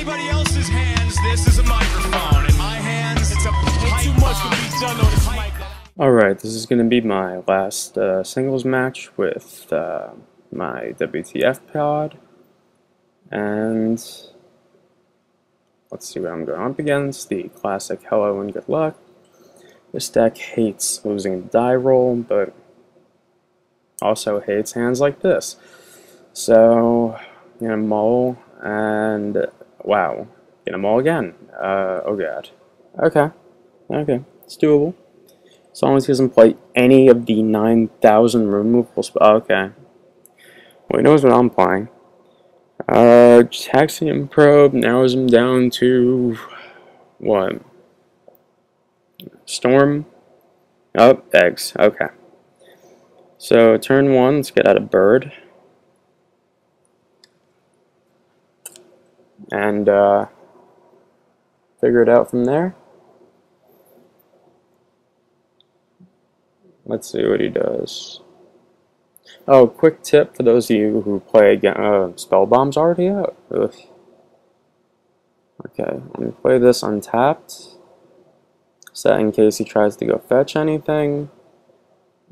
anybody else's hands, this is a microphone. In my hands, it's a pipe too much to be done on this mic. Alright, this is going to be my last singles match with my WTF pod. And let's see what I'm going up against. The classic Hello and Good Luck. This deck hates losing a die roll, but also hates hands like this. So, I'm gonna mull, and wow, gonna mull again. Oh god. Okay, it's doable. As long as he doesn't play any of the 9,000 removable spells. Okay. Well, he knows what I'm playing. Taxium Probe narrows him down to what? Storm? Oh, eggs. Okay. So, turn 1, let's get out a bird. And, figure it out from there. Let's see what he does. Oh, quick tip for those of you who play again. Spell Bomb's already out. Ugh. Okay, let me play this untapped. So that in case he tries to go fetch anything,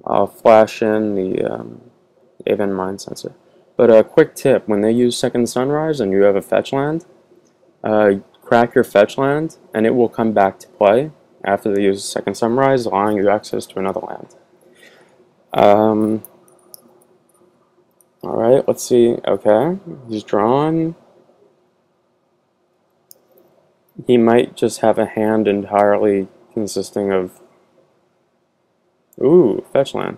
I'll flash in the Aven Mind Sensor. But a quick tip, when they use Second Sunrise and you have a fetch land, crack your fetch land and it will come back to play after they use Second Sunrise, allowing you access to another land. Alright, let's see. Okay, he's drawn. He might just have a hand entirely consisting of... Ooh, fetch land.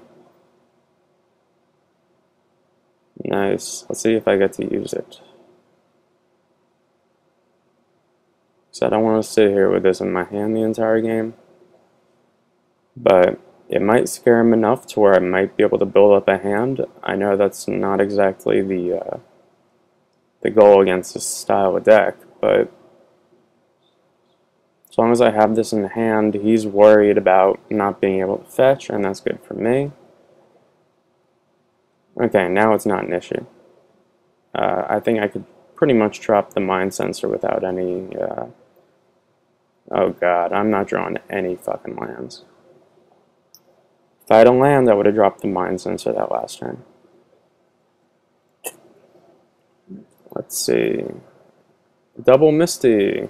Nice. Let's see if I get to use it. So I don't want to sit here with this in my hand the entire game. But it might scare him enough to where I might be able to build up a hand. I know that's not exactly the goal against this style of deck, but as long as I have this in hand, he's worried about not being able to fetch, and that's good for me. Okay, now it's not an issue. I think I could pretty much drop the Mind Sensor without any... Oh god, I'm not drawing any fucking lands. If I had a land, I would have dropped the Mind Sensor that last turn. Let's see. Double Misty.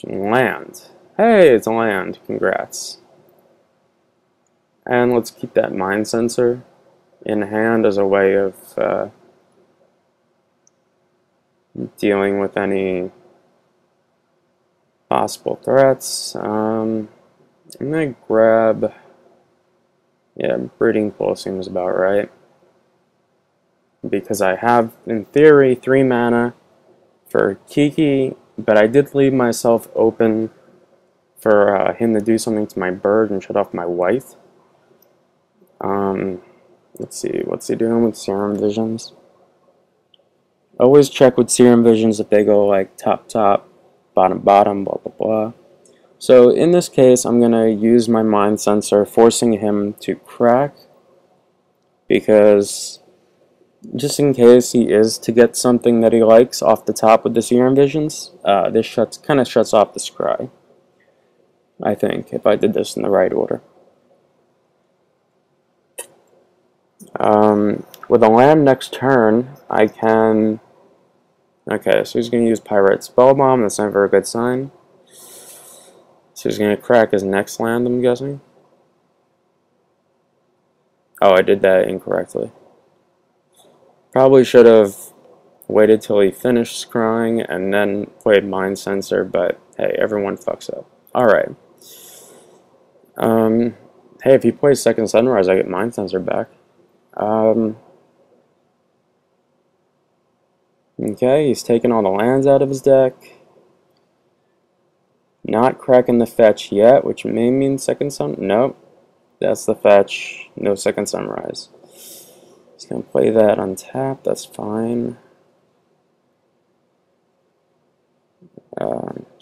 Land. Hey, it's a land. Congrats. And let's keep that Mind Sensor in hand as a way of dealing with any possible threats. I'm gonna grab... Yeah, Breeding Pool seems about right. Because I have, in theory, 3 mana for Kiki, but I did leave myself open for him to do something to my bird and shut off my wife. Let's see, what's he doing with Serum Visions? Always check with Serum Visions if they go like top, bottom, blah, blah, blah. So in this case, I'm going to use my Mind Sensor, forcing him to crack, because just in case he is to get something that he likes off the top with the Serum Visions, this kind of shuts off the scry, I think, if I did this in the right order. With a land next turn, I can... Okay, so he's going to use Pyrite Spell Bomb. That's never a good sign. So he's going to crack his next land, I'm guessing. Oh, I did that incorrectly. Probably should have waited till he finished scrying and then played Mind Sensor, but hey, everyone fucks up. Alright. Hey, if he plays Second Sunrise, I get Mind Sensor back. Okay, he's taking all the lands out of his deck. Not cracking the fetch yet, which may mean Second Sun. Nope, that's the fetch. No Second Sunrise. He's gonna play that untapped. That's fine.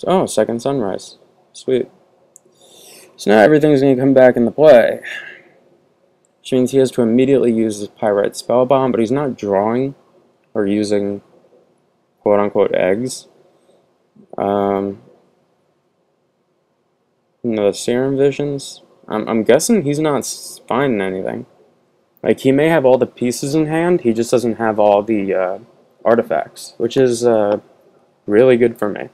Oh, Second Sunrise. Sweet. So now everything's gonna come back into play. Which means he has to immediately use his Pyrite Spell Bomb, but he's not drawing or using quote-unquote eggs. The serum visions. I'm guessing he's not finding anything. Like, he may have all the pieces in hand, he just doesn't have all the artifacts, which is really good for me.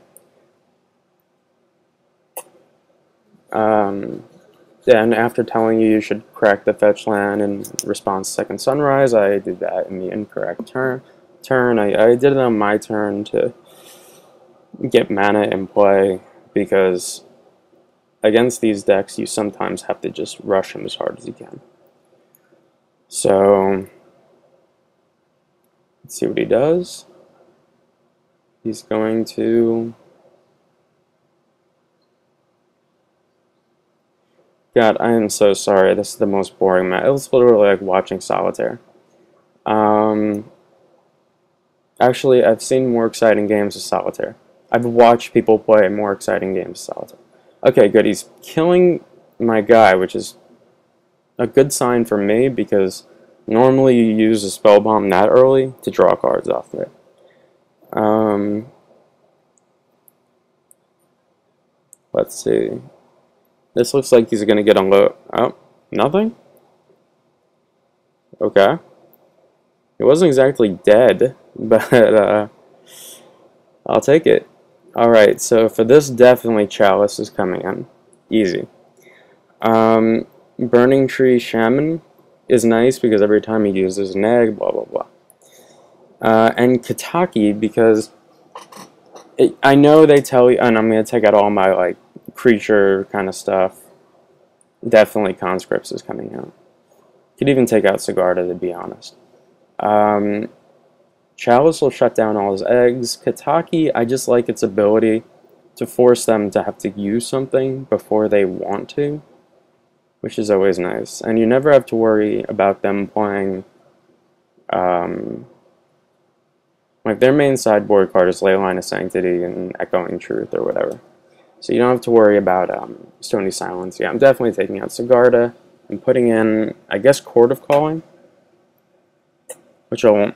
Then, after telling you should crack the fetch land in response to second sunrise, I did that in the incorrect turn. I did it on my turn to get mana in play, because against these decks you sometimes have to just rush him as hard as you can. So, let's see what he does. He's going to... God, I am so sorry. This is the most boring match. It's literally like watching solitaire. Actually, I've seen more exciting games of solitaire. I've watched people play more exciting games of solitaire. Okay, good. He's killing my guy, which is a good sign for me, because normally you use a spell bomb that early to draw cards off of it. Let's see. This looks like he's gonna get a low. Oh, nothing? Okay. It wasn't exactly dead, but I'll take it. Alright, so for this, definitely Chalice is coming in. Easy. Burning Tree Shaman is nice because every time he uses an egg, blah blah blah. And Kataki, because I know they tell you, and I'm going to take out all my like creature kind of stuff. Definitely Conscripts is coming out. Could even take out Sigarda, to be honest. Chalice will shut down all his eggs. Kataki, I just like its ability to force them to have to use something before they want to, which is always nice. And you never have to worry about them playing, like their main sideboard card is Leyline of Sanctity and Echoing Truth or whatever. So you don't have to worry about Stony Silence. Yeah, I'm definitely taking out Sigarda and putting in, I guess, Court of Calling, which will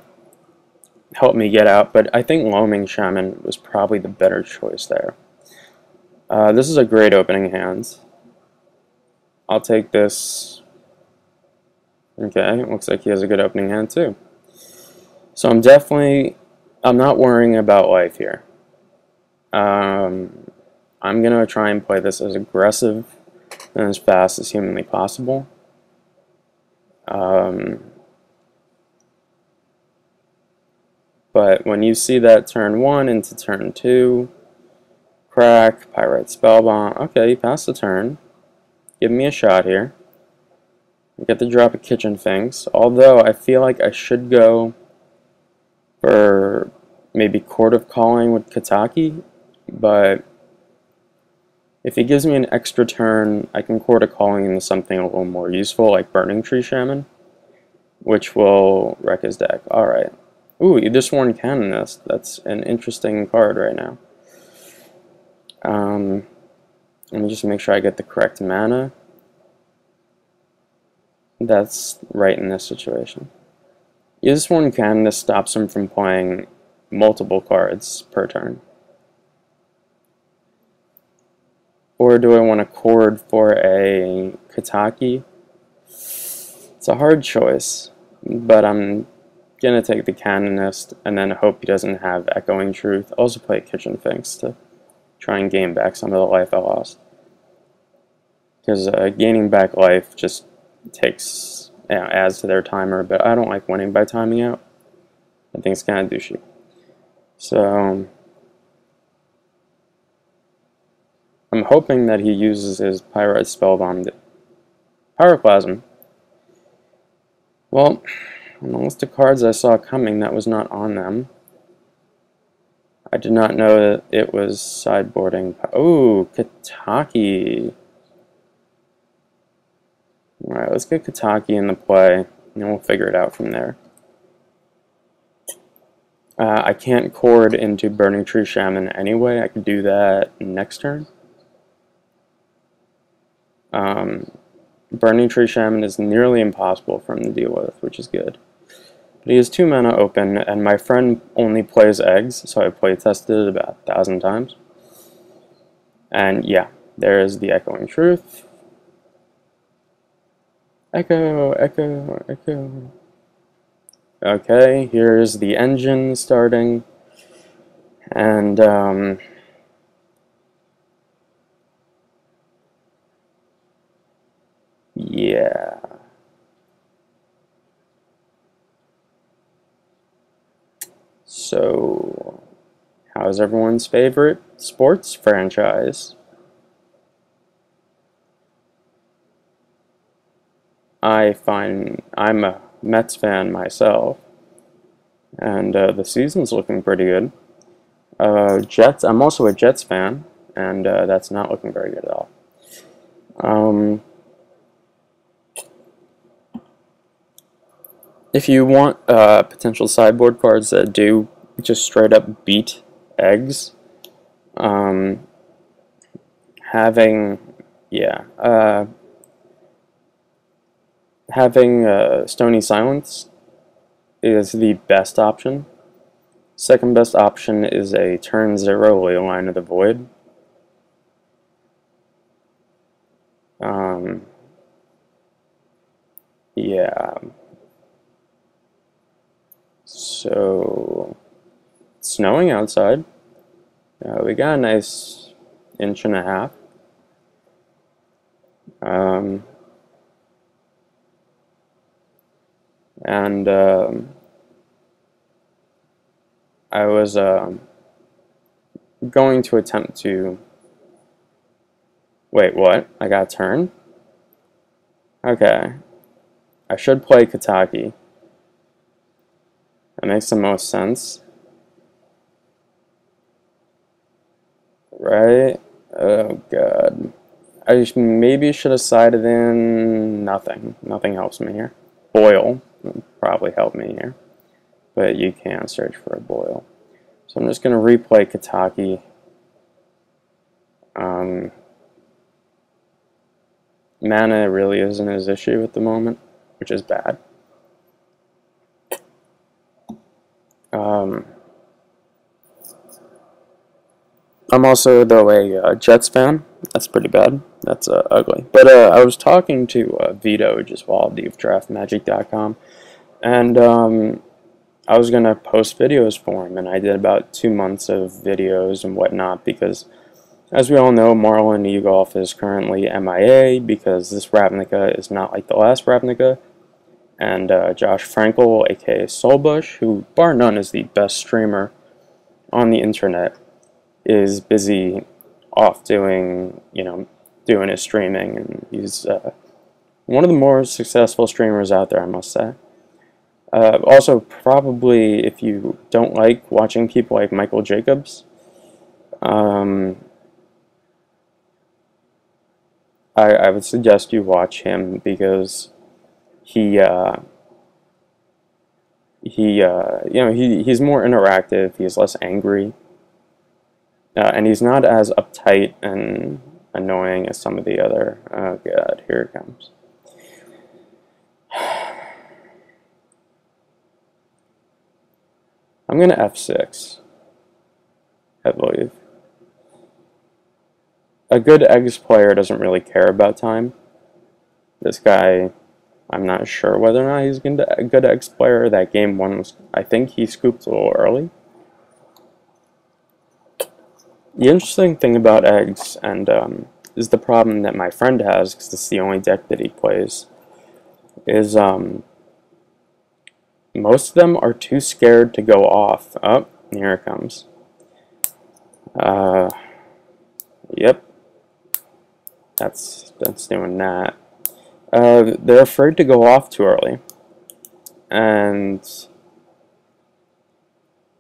help me get out, but I think Loaming Shaman was probably the better choice there. This is a great opening hand. I'll take this. Okay, it looks like he has a good opening hand too. So I'm not worrying about life here. I'm going to try and play this as aggressive and as fast as humanly possible. But when you see that turn 1 into turn 2, crack, Pyrite Spellbomb, okay, you passed the turn. Give me a shot here. I get to drop a Kitchen Finks, although I feel like I should go for maybe Court of Calling with Kataki, but if he gives me an extra turn, I can Court of Calling into something a little more useful, like Burning Tree Shaman, which will wreck his deck. Alright. Ooh, Ethersworn Canonist. That's an interesting card right now. Let me just make sure I get the correct mana. That's right in this situation. Ethersworn Canonist stops him from playing multiple cards per turn. Or do I want to chord for a Kataki? It's a hard choice, but I'm gonna take the Canonist and then hope he doesn't have Echoing Truth. Also play Kitchen Finks to try and gain back some of the life I lost. Because gaining back life just takes, adds to their timer, but I don't like winning by timing out. I think it's kind of douchey. So I'm hoping that he uses his Pyrite Spellbomb to Pyroclasm. Well, on the list of cards I saw coming, that was not on them. I did not know that it was sideboarding. Oh, Kataki. Alright, let's get Kataki in the play, and we'll figure it out from there. I can't chord into Burning Tree Shaman anyway. I can do that next turn. Burning Tree Shaman is nearly impossible for him to deal with, which is good. But he has 2 mana open, and my friend only plays eggs, so I play tested it about 1,000 times. And yeah, there is the Echoing Truth. Echo, echo, echo. Okay, here's the engine starting. And, yeah. So, how's everyone's favorite sports franchise? I'm a Mets fan myself, and the season's looking pretty good. Jets, I'm also a Jets fan, and that's not looking very good at all. If you want potential sideboard cards that do just straight up beat eggs, having Stony Silence is the best option. Second best option is a turn 0 Leyline of the Void. Yeah. So, it's snowing outside. We got a nice 1.5 inches. I was going to attempt to... Wait, what? I got a turn? Okay. I should play Kataki. That makes the most sense. Right? Oh, God. I maybe should have sided in nothing. Nothing helps me here. Boil would probably help me here. But you can't search for a boil. So I'm just going to replay Kataki. Mana really isn't his issue at the moment, which is bad. I'm also, though, a Jets fan. That's pretty bad. That's ugly. But I was talking to Vito just while DeepDraftMagic.com, and I was going to post videos for him, and I did about 2 months of videos and whatnot because, as we all know, Marlon Egolf is currently MIA because this Ravnica is not like the last Ravnica, and Josh Frankel, aka Soulbush, who bar none is the best streamer on the internet, is busy off doing his streaming, and he's one of the more successful streamers out there, I must say. Also, probably if you don't like watching people like Michael Jacobs, I would suggest you watch him because he's more interactive. He's less angry, and he's not as uptight and annoying as some of the other. Oh God, here it comes. I'm gonna F6, I believe. A good eggs player doesn't really care about time. This guy, I'm not sure whether or not he's a good eggs player. That game one was, I think he scooped a little early. The interesting thing about eggs, and is the problem that my friend has, because this is the only deck that he plays, is most of them are too scared to go off. Oh, here it comes. Yep. That's doing that. They're afraid to go off too early. And,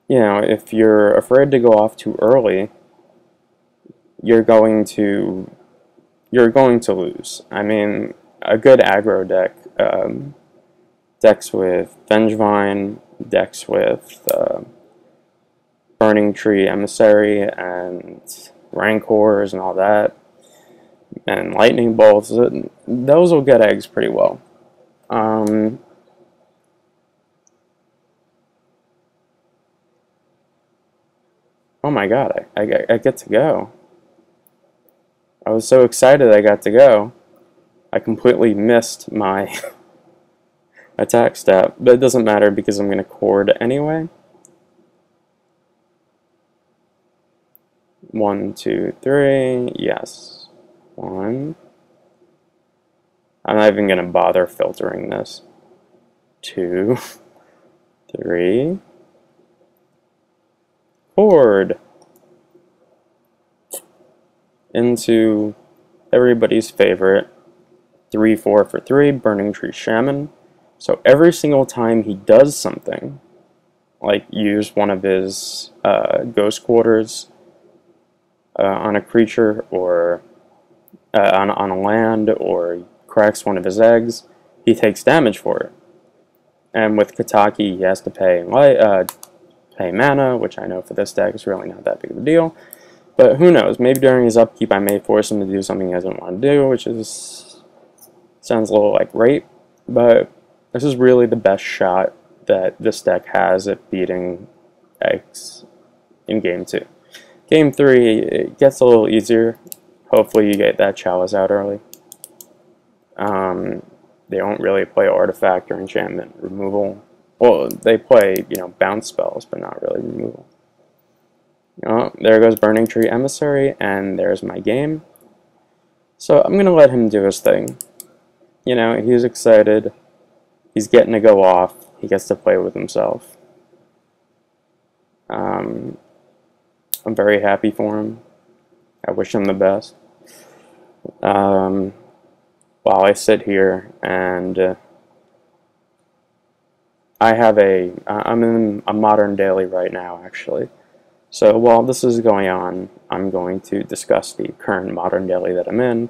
if you're afraid to go off too early, you're going to lose. I mean, a good aggro deck, decks with Vengevine, decks with Burning Tree Emissary and Rancors and all that, and Lightning Bolts, those will get eggs pretty well. Oh my god, I get to go. I was so excited I got to go. I completely missed my attack stat, but it doesn't matter because I'm going to cord anyway. 1, 2, 3, yes. 1. I'm not even going to bother filtering this. 2, 3. Cord. Into everybody's favorite 3/4 for 3 Burning Tree Shaman. So every single time he does something, like use one of his ghost quarters on a creature or on a land, or cracks one of his eggs, he takes damage for it. And with Kataki, he has to pay mana, which I know for this deck is really not that big of a deal. But who knows? Maybe during his upkeep, I may force him to do something he doesn't want to do, which sounds a little like rape. But this is really the best shot that this deck has at beating X in Game 2. Game 3, it gets a little easier. Hopefully you get that Chalice out early. They don't really play Artifact or Enchantment removal. Well, they play, bounce spells, but not really removal. Oh, there goes Burning Tree Emissary, and there's my game. So I'm going to let him do his thing. He's excited. He's getting to go off. He gets to play with himself. I'm very happy for him. I wish him the best. While I sit here and I'm in a modern daily right now, actually. So while this is going on, I'm going to discuss the current modern daily that I'm in.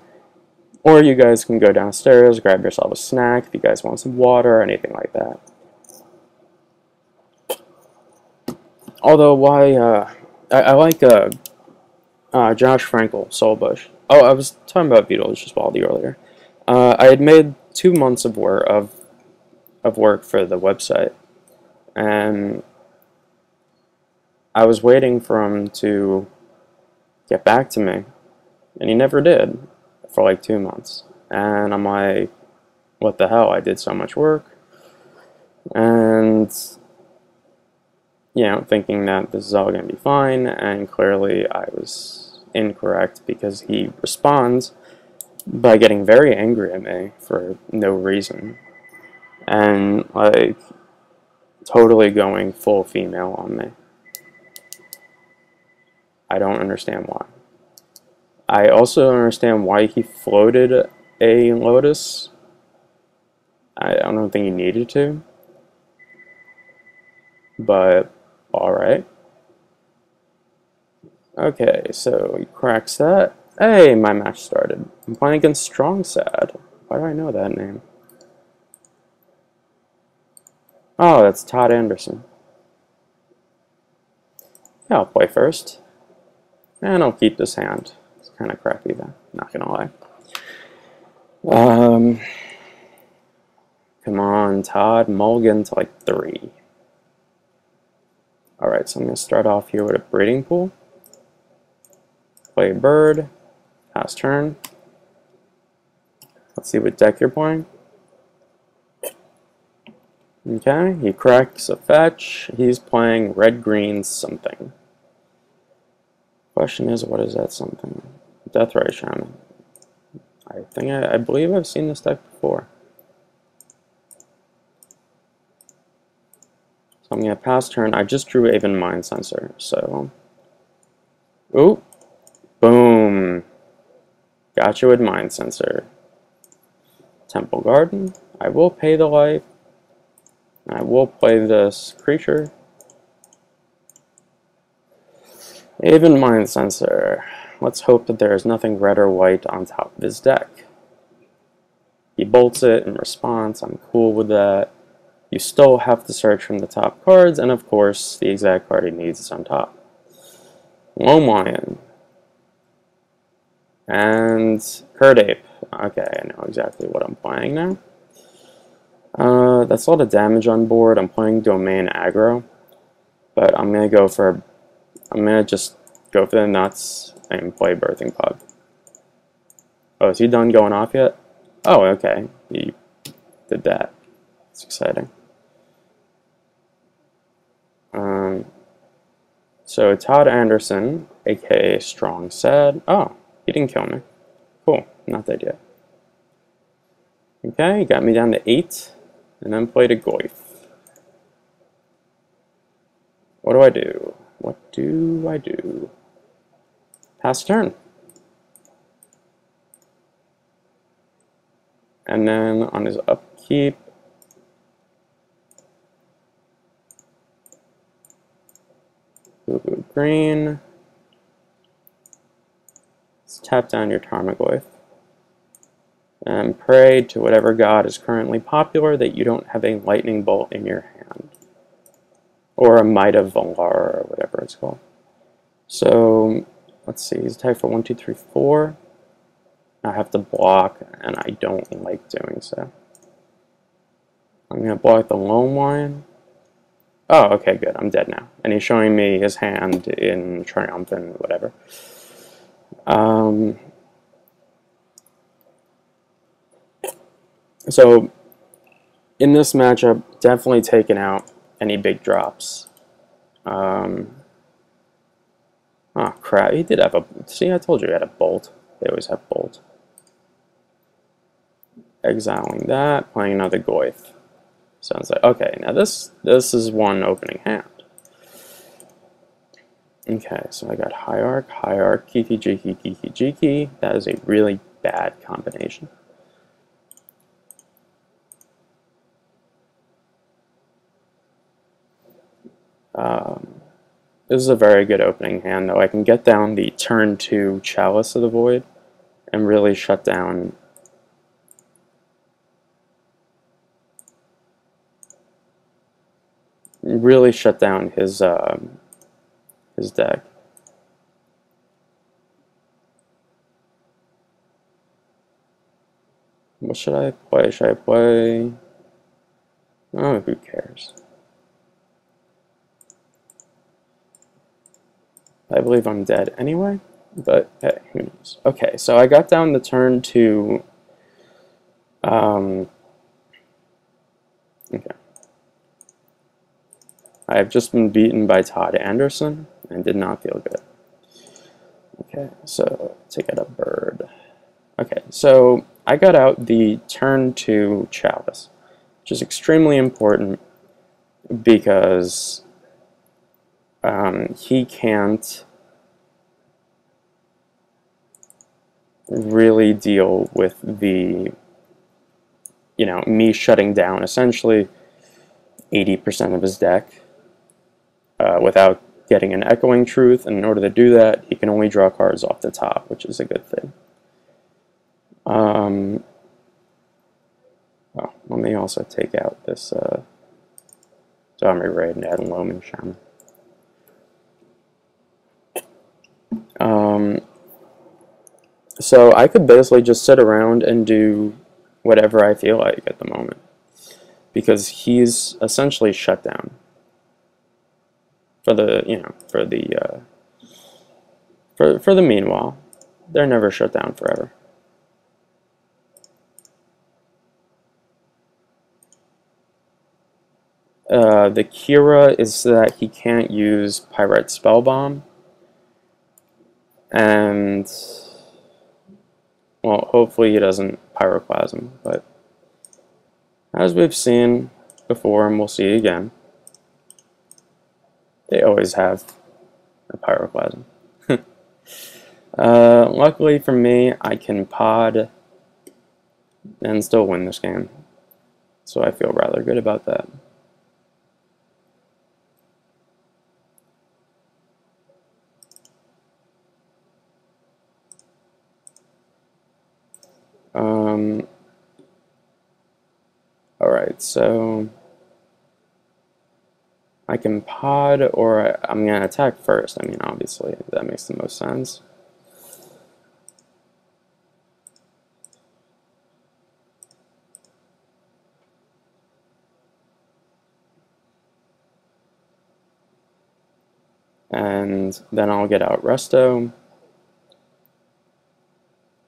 Or you guys can go downstairs, grab yourself a snack if you guys want some water or anything like that. Although, I like Josh Frankel, Soulbush. Oh, I was talking about Beetlejuice Baldi earlier. I had made 2 months of work for the website, and I was waiting for him to get back to me, and he never did for like 2 months. And I'm like, what the hell? I did so much work, and thinking that this is all going to be fine, and clearly I was incorrect because he responds by getting very angry at me for no reason, and like totally going full female on me. I don't understand why. I also don't understand why he floated a Lotus. I don't think he needed to, but alright. Okay, so he cracks that. Hey, my match started. I'm playing against Strong Sad. Why do I know that name? Oh, that's Todd Anderson. Yeah, I'll play first. And I'll keep this hand. It's kind of crappy, though. Not gonna lie. Come on, Todd. Mulligan to like 3. Alright, so I'm gonna start off here with a breeding pool. Play bird. Pass turn. Let's see what deck you're playing. Okay, he cracks a fetch. He's playing red-green something. Question is, what is that something? Deathray Shaman. I believe I've seen this deck before. So I'm gonna pass turn. I just drew Aven Mind Sensor, so. Ooh. Boom. Got you with Mind Sensor. Temple Garden. I will pay the life. I will play this creature. Aven Mind Sensor. Let's hope that there is nothing red or white on top of his deck. He bolts it in response. I'm cool with that. You still have to search from the top cards, and of course, the exact card he needs is on top. Loam Lion. And Curdape. Okay, I know exactly what I'm playing now. That's a lot of damage on board. I'm playing Domain Aggro, but I'm going to go for I'm gonna just go for the nuts and play Birthing Pod. Oh, is he done going off yet? Oh, okay. He did that. It's exciting. So Todd Anderson, aka Strong, said, "Oh, he didn't kill me. Cool, not dead yet." Okay, he got me down to 8, and then played a Goif. What do I do? What do I do? Pass turn. And then on his upkeep, blue, green. Let's tap down your Tarmogoyf. And pray to whatever god is currently popular that you don't have a lightning bolt in your hand. Or a Might of Valar, or whatever it's called. So, let's see, he's attacked for 1, 2, 3, 4. I have to block, and I don't like doing so. I'm going to block the Lone Lion. Oh, okay, good. I'm dead now. And he's showing me his hand in Triumphant, whatever. So, in this matchup, definitely taking out any big drops. Oh, crap. He did have a... See, I told you he had a Bolt. They always have Bolt. Exiling that, playing another Goyf. Sounds like... Okay, now this is one opening hand. Okay, so I got Hierarch, Kiki, Jiki, Kiki, Jiki. That is a really bad combination. This is a very good opening hand, though. I can get down the turn 2 Chalice of the Void and really shut down his deck. What should I play? Should I play... Oh, who cares? I believe I'm dead anyway, but hey, who knows? Okay, so I got down the turn to... okay. I have just been beaten by Todd Anderson, and did not feel good. Okay, so take out a bird. Okay, so I got out the turn 2 Chalice, which is extremely important because he can't really deal with the, me shutting down essentially 80% of his deck without getting an Echoing Truth, and in order to do that, he can only draw cards off the top, which is a good thing. Well, let me also take out this Zombie Raid and add Loman Shaman. So I could basically just sit around and do whatever I feel like at the moment, because he's essentially shut down for the for the meanwhile. They're never shut down forever. The Kira is that he can't use Pyrite Spellbomb, and well, hopefully he doesn't Pyroclasm, but as we've seen before, and we'll see again, they always have a Pyroclasm. Luckily for me, I can pod and still win this game, so I feel rather good about that. Alright, so I can pod, or I'm going to attack first. I mean, obviously, that makes the most sense. And then I'll get out Resto.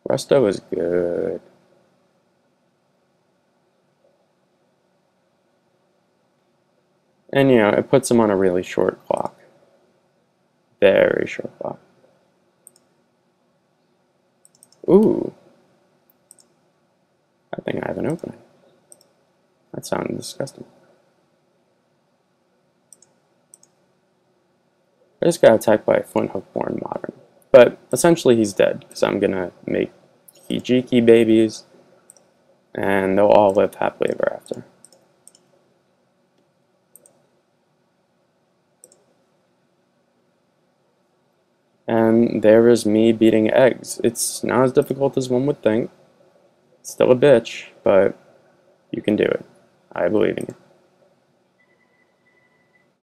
Resto is good. And, you know, it puts him on a really short clock. Very short clock. Ooh. I think I have an opening. That sounded disgusting. I just got attacked by a Flint Hook-born Modern. But essentially he's dead, because I'm going to make Hijiki babies, and they'll all live happily ever after. And there is me beating eggs. It's not as difficult as one would think. It's still a bitch, but you can do it. I believe in you.